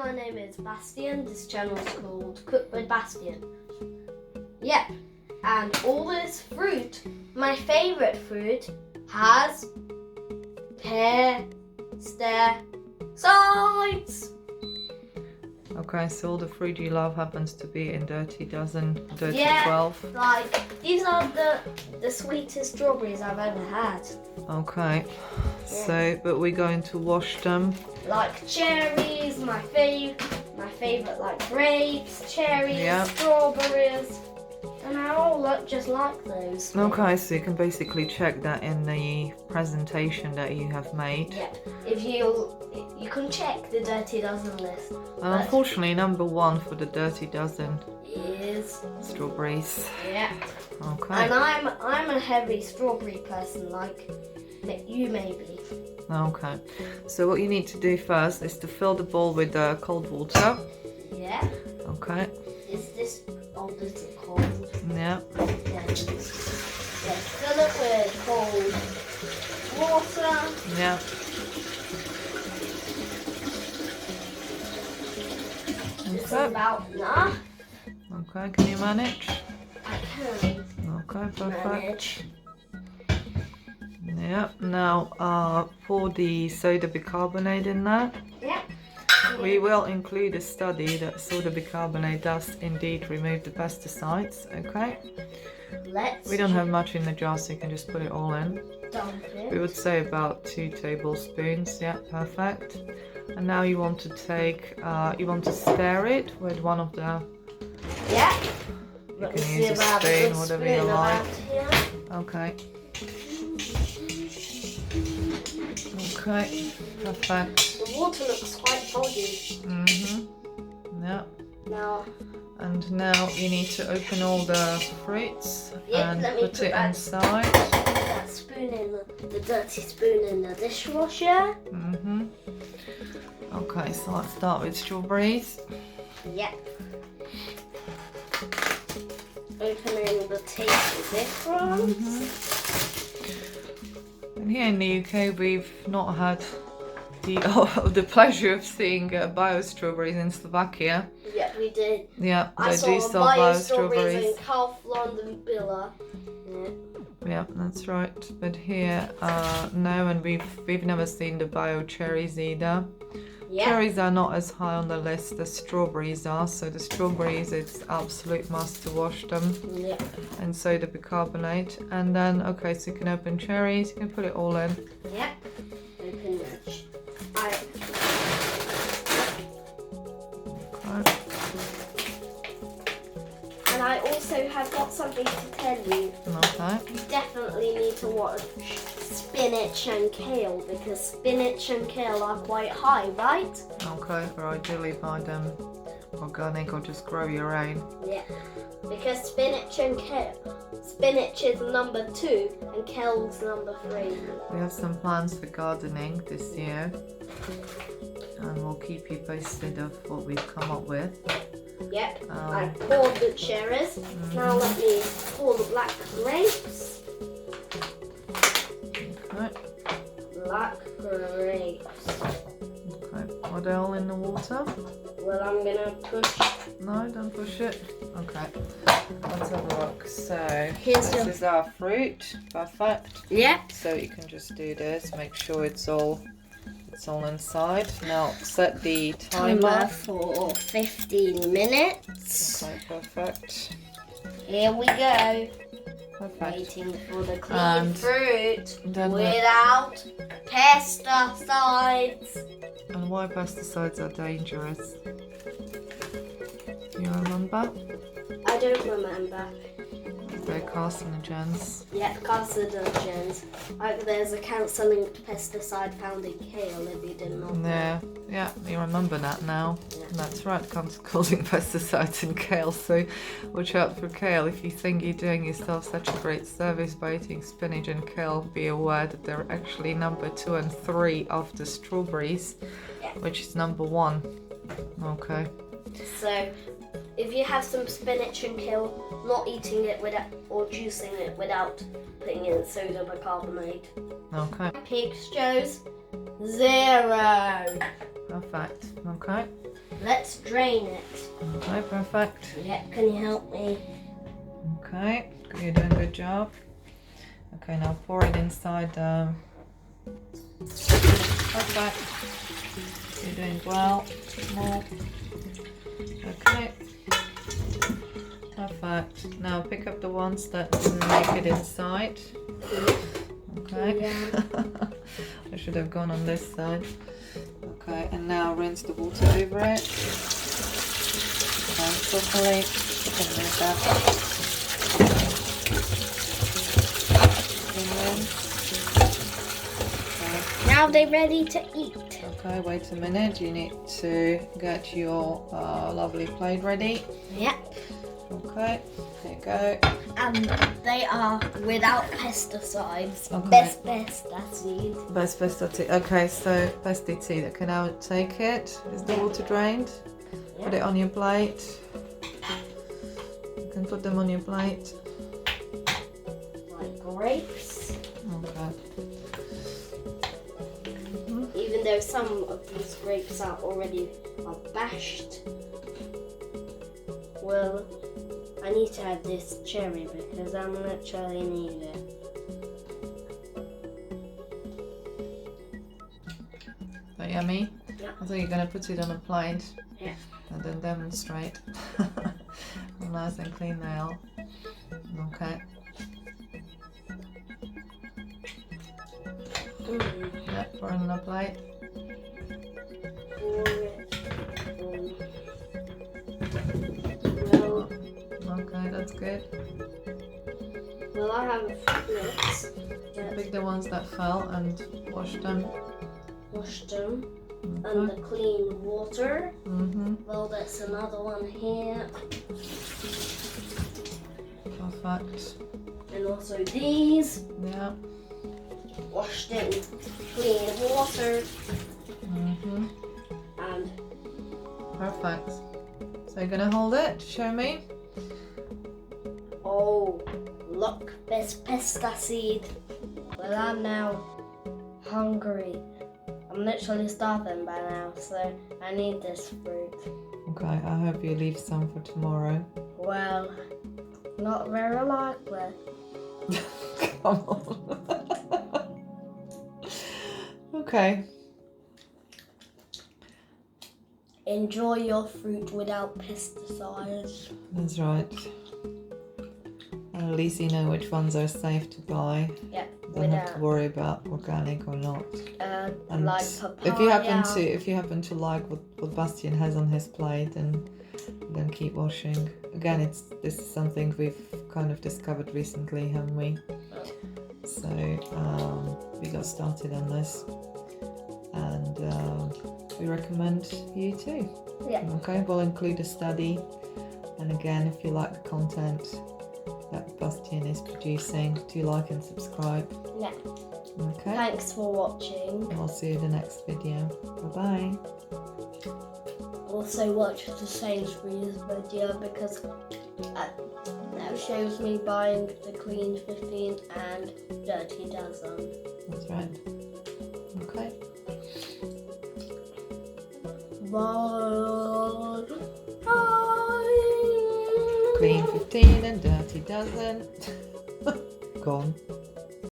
my name is Bastian. This channel is called Cook with Bastian. Yep, and all this fruit, my favourite fruit, has pesticides. Okay, so all the fruit you love happens to be in Dirty Dozen, Dirty Yeah, 12. like these are the sweetest strawberries I've ever had. Okay, so but we're going to wash them. Like cherries, my favorite like grapes, cherries, Yeah. strawberries, and I all look just like those. Okay, so you can basically check that in the presentation that you have made. Yep. If you can check the Dirty Dozen list. And unfortunately, number 1 for the Dirty Dozen Is strawberries. yeah. Okay. And I'm a heavy strawberry person, like you maybe. Okay. So what you need to do first is to fill the bowl with cold water. Yeah. Okay. Is it cold? Yeah. Yeah. Fill it with cold water. Yeah. It's Okay. about enough. Okay. Can you manage? I can Okay. Perfect. manage. Yeah. Now pour the soda bicarbonate in there. Yeah. We will include a study that soda bicarbonate does indeed remove the pesticides. Okay. We don't have much in the jar, so you can just put it all in. Dump it. We would say about 2 tablespoons. Yeah, perfect. And now you want to take, you want to stir it with one of the. Yeah. You can use a spoon, whatever you like. Okay. Okay, perfect. The water looks quite foggy. Yeah. Now. And now you need to open all the fruits and let me put it inside. That spoon in the dirty spoon in the dishwasher. Okay, so let's start with strawberries. Yep. Opening the taste difference. And here in the UK, we've not had the pleasure of seeing bio strawberries in Slovakia. Yep, we did. Yeah, I they saw do sell bio bio strawberries strawberries. in Kaufland and Billa. Yeah, that's right. But here, no, and we've never seen the bio cherries either. Yep. Cherries are not as high on the list as strawberries are, so the strawberries, it's absolute must to wash them. Yep. And soda bicarbonate. And then, okay, so you can open cherries, you can put it all in. Yep. Open match. Okay. And I also have got something to tell you. Okay. You definitely need to watch spinach and kale because spinach and kale are quite high, right? Okay, or ideally buy them organic or just grow your own. Yeah, because spinach and kale. Spinach is number 2 and kale's number 3. We have some plans for gardening this year, and we'll keep you posted of what we've come up with. Yep, I poured the cherries. Now let me pour the black grapes. Okay. Black grapes. Okay. Are they all in the water? Well, I'm gonna push. No, don't push it. Okay. Let's have a look. So Here's this is our fruit. Perfect. Yep. So you can just do this. Make sure it's all inside. Now set the timer for 15 minutes. Okay, perfect. Here we go. Perfect. Waiting for the clean And fruit then without pesticides. And why pesticides are dangerous? You remember? I don't remember. They're carcinogens. Yeah, carcinogens. Like there's a cancer-linked pesticide found in kale if you didn't know. Yeah, you remember that now. Yeah. That's right, causing pesticides in kale, so watch out for kale. If you think you're doing yourself such a great service by eating spinach and kale, be aware that they're actually number 2 and 3 after strawberries, which is number 1. Okay. So, if you have some spinach and kale, not eating it without or juicing it without putting in soda bicarbonate. Okay. Pig shows 0. Perfect. Okay. let's drain it. Okay, perfect. Yeah, can you help me? Okay, you're doing a good job. Okay, now pour it inside. Perfect. You're doing well. More. Okay. Perfect. Now pick up the ones that didn't make it inside. Okay. Yeah. I should have gone on this side. Okay, and now rinse the water over it. And properly. Remove that. Okay. Now they're ready to eat. Okay, wait a minute. You need to get your lovely plate ready. Yep. Okay, there you go. And they are without pesticides. Okay. Best pesticide. Best pesticide. Okay, so pesticide. Okay, now take it. Is the water drained? Put it on your plate. You can put them on your plate. Like grapes. Okay. Even though some of these grapes are already bashed. Well, I need to add this cherry because I'm literally need it. Is that yummy? Yeah. I thought you're gonna put it on a plate. Yeah. And then demonstrate how nice and clean they are. Okay. Yeah, put it on a plate. Well, Okay, that's good. well, I have a few minutes. Pick the ones that fell and wash them. Wash them Okay. under clean water. Mm-hmm. Well, there's another one here. Perfect. And also these. Yeah. Washed in clean water. Mm-hmm. And Perfect. So you're gonna hold it? Show me. oh, look, there's pesticide. Well, I'm now hungry. I'm literally starving by now, so I need this fruit. Okay, I hope you leave some for tomorrow. Well, not very likely. Come on. Okay. Enjoy your fruit without pesticides. That's right. And at least you know which ones are safe to buy. Yeah, Don't have to worry about organic or not. And like papaya. if you happen to like what Bastian has on his plate, then keep washing. Again, this is something we've kind of discovered recently, haven't we? So we got started on this, and we recommend you too. Yeah. Okay, we'll include a study, and again, if you like the content that Bastian is producing, do like and subscribe. Yeah. Okay. Thanks for watching. We'll see you in the next video. Bye bye. Also watch the Sainsbury's video because that shows me buying the clean 15 and dirty dozen. That's right. Okay. Bye. Bye. Clean 15 and dirty dozen. Gone.